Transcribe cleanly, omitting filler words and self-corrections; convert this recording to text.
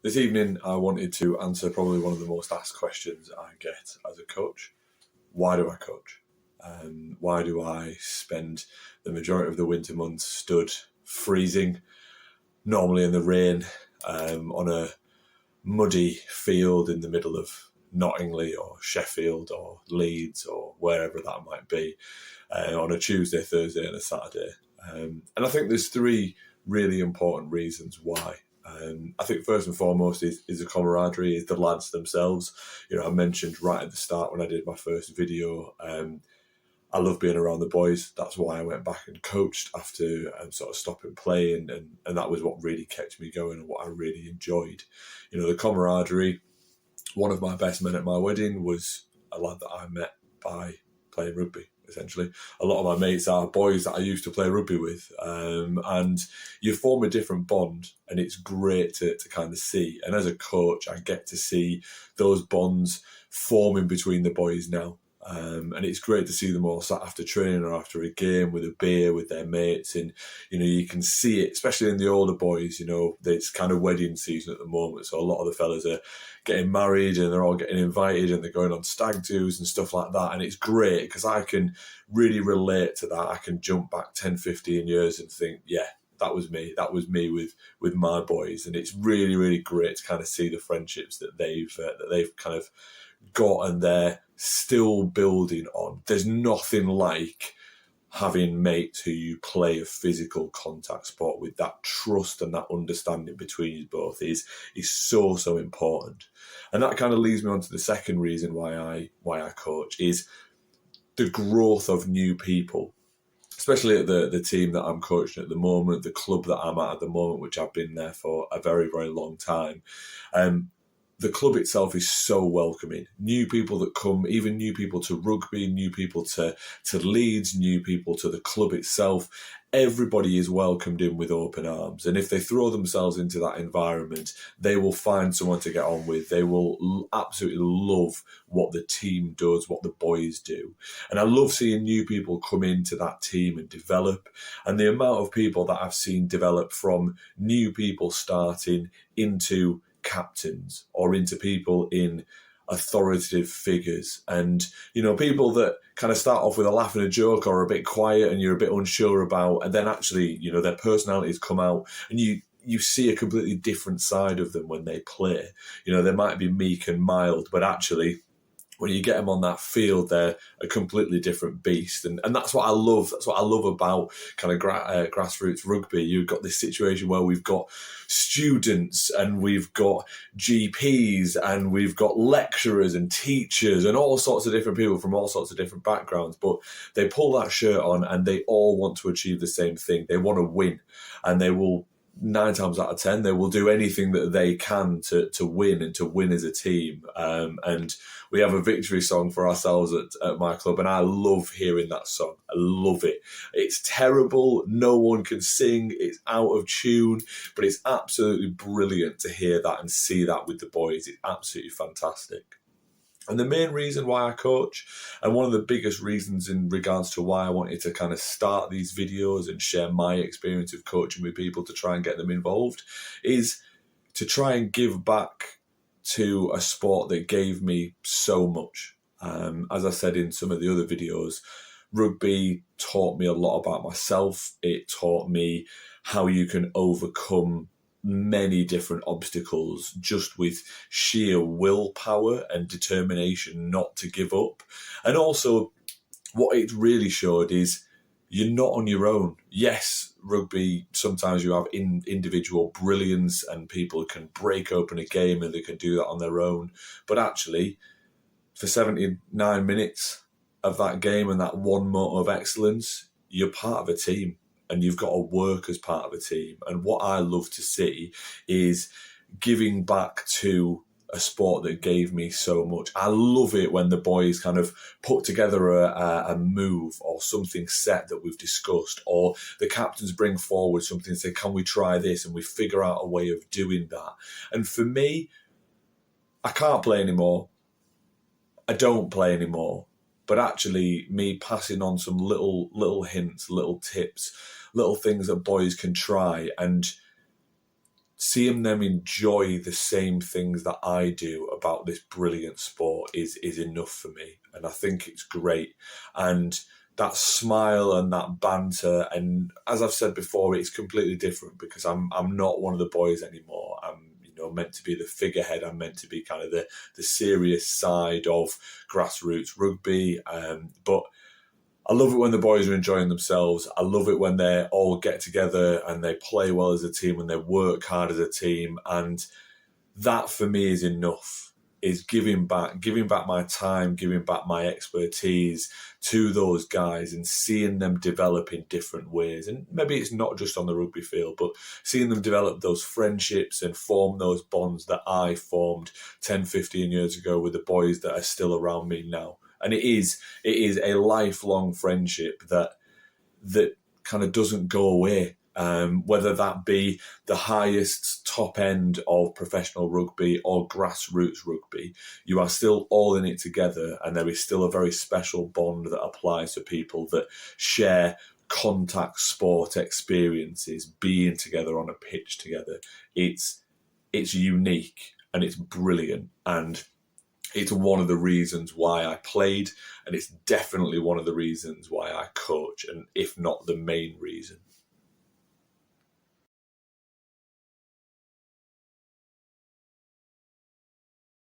This evening, I wanted to answer probably one of the most asked questions I get as a coach. Why do I coach? Why do I spend the majority of the winter months stood freezing, normally in the rain, on a muddy field in the middle of Nottingham or Sheffield or Leeds or wherever that might be, on a Tuesday, Thursday and a Saturday? And I think there's three really important reasons why. I think first and foremost is the camaraderie, is the lads themselves. You know, I mentioned right at the start when I did my first video, I love being around the boys. That's why I went back and coached after sort of stopping playing, and that was what really kept me going and what I really enjoyed. You know, the camaraderie. One of my best men at my wedding was a lad that I met by playing rugby. Essentially, a lot of my mates are boys that I used to play rugby with, and you form a different bond, and it's great to kind of see. And as a coach, I get to see those bonds forming between the boys now. And it's great to see them all sat after training or after a game with a beer with their mates. And, you know, you can see it, especially in the older boys, you know, it's kind of wedding season at the moment. So a lot of the fellas are getting married and they're all getting invited and they're going on stag do's and stuff like that. And it's great because I can really relate to that. I can jump back 10, 15 years and think, yeah, that was me. That was me with my boys. And it's really, really great to kind of see the friendships that they've kind of got and they're still building on. There's nothing like having mates who you play a physical contact sport with. That trust and that understanding between you both is so important. And that kind of leads me on to the second reason why I coach is the growth of new people, especially at the team that I'm coaching at the moment, the club that I'm at the moment, which I've been there for a very, very long time. The club itself is so welcoming. New people that come, even new people to rugby, new people to Leeds, new people to the club itself. Everybody is welcomed in with open arms. And if they throw themselves into that environment, they will find someone to get on with. They will absolutely love what the team does, what the boys do. And I love seeing new people come into that team and develop. And the amount of people that I've seen develop from new people starting into captains or into people in authoritative figures, and you know, people that kind of start off with a laugh and a joke or a bit quiet and you're a bit unsure about, and then actually, you know, their personalities come out and you see a completely different side of them when they play. You know, they might be meek and mild, but actually when you get them on that field, they're a completely different beast. And that's what I love. That's what I love about kind of grassroots rugby. You've got this situation where we've got students and we've got GPs and we've got lecturers and teachers and all sorts of different people from all sorts of different backgrounds. But they pull that shirt on and they all want to achieve the same thing. They want to win, and they will 9 times out of 10, they will do anything that they can to win and to win as a team. And we have a victory song for ourselves at my club, and I love hearing that song. I love it. It's terrible. No one can sing. It's out of tune, but it's absolutely brilliant to hear that and see that with the boys. It's absolutely fantastic. And the main reason why I coach, and one of the biggest reasons in regards to why I wanted to kind of start these videos and share my experience of coaching with people to try and get them involved, is to try and give back to a sport that gave me so much. As I said in some of the other videos, rugby taught me a lot about myself. It taught me how you can overcome many different obstacles just with sheer willpower and determination not to give up. And also what it really showed is you're not on your own. Yes, rugby, sometimes you have individual brilliance and people can break open a game and they can do that on their own. But actually, for 79 minutes of that game and that one moment of excellence, you're part of a team. And you've got to work as part of a team. And what I love to see is giving back to a sport that gave me so much. I love it when the boys kind of put together a move or something set that we've discussed, or the captains bring forward something and say, can we try this? And we figure out a way of doing that. And for me, I can't play anymore. I don't play anymore. But actually, me passing on some little hints, little tips, little things that boys can try, and seeing them enjoy the same things that I do about this brilliant sport is enough for me. And I think it's great. And that smile and that banter, and as I've said before, it's completely different because I'm not one of the boys anymore. I'm meant to be the figurehead. I'm meant to be kind of the serious side of grassroots rugby. But I love it when the boys are enjoying themselves. I love it when they all get together and they play well as a team and they work hard as a team. And that for me is enough, is giving back my time, giving back my expertise to those guys and seeing them develop in different ways. And maybe it's not just on the rugby field, but seeing them develop those friendships and form those bonds that I formed 10, 15 years ago with the boys that are still around me now. And it is a lifelong friendship that kind of doesn't go away. Whether that be the highest top end of professional rugby or grassroots rugby, you are still all in it together, and there is still a very special bond that applies to people that share contact sport experiences, being together on a pitch together. It's unique and it's brilliant, and it's one of the reasons why I played, and it's definitely one of the reasons why I coach, and if not the main reason.